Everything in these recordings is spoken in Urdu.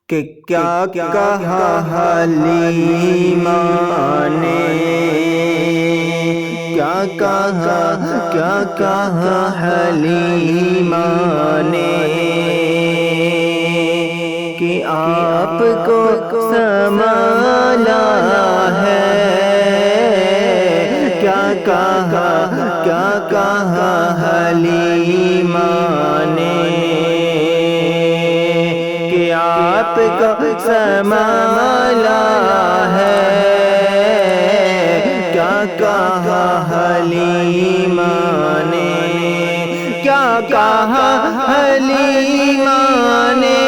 کہ کیا کہا حلیمہ نے، کیا کہا حلیمہ نے، کہ آپ کو سنبھالا ہے، کیا کہا حلیمہ نے، کہ آپ کو سنبھالا ہے، کیا کہا حلیمہ نے، کیا کہا حلیمہ نے،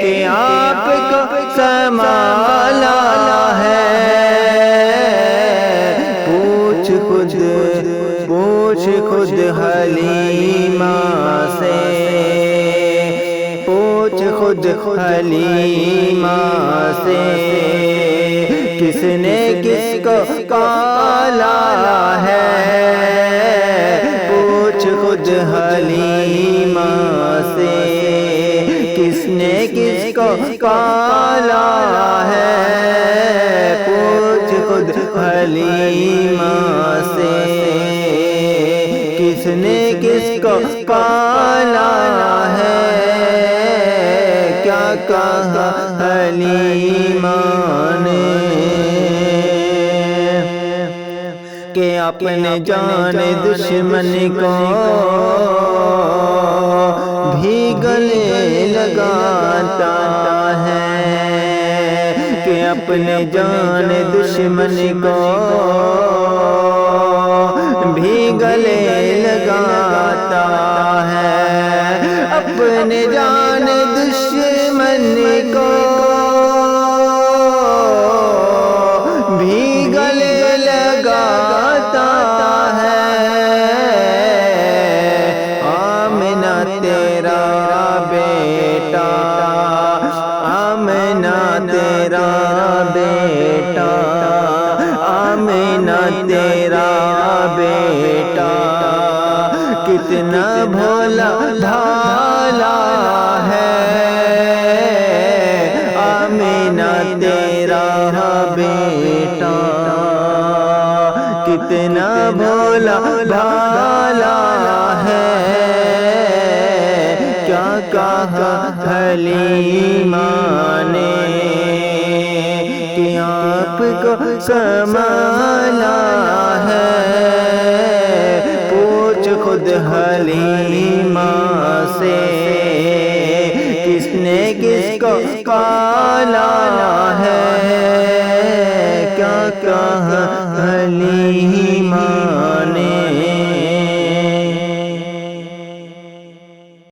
کہ آپ کو سنبھالا ہے، پوچھ خود حلیمہ سے، پوچھ خود حلیمہ سے، کس نے کس کو پالا ہے، پوچھ خود حلیمہ سے، کس نے کس کو پالا ہے، پوچھ خود حلیمہ سے، کس نے کس کو پالا ہے، کیا کہا حلیمہ نے، کہ اپنے جان دشمن کو بھی گلے لگاتا ہے، کہ اپنے جان دشمن کو بھی گلے لگاتا ہے، اپنے جان دشمن کو بھی گلے لگاتا ہے، آمنہ تیرا بیٹا، آمنہ تیرا بیٹا، آمنہ تیرا بیٹا، کتنا بھولا بھالا ہے، آمنہ تیرا بیٹا، کتنا بھولا بھالا ہے، کیا کہا حلیمہ نے، کہ آپ کو سنبھالا ہے، پوچھ خود حلیمہ سے، کس نے کس کو پالا ہے، کیا کہا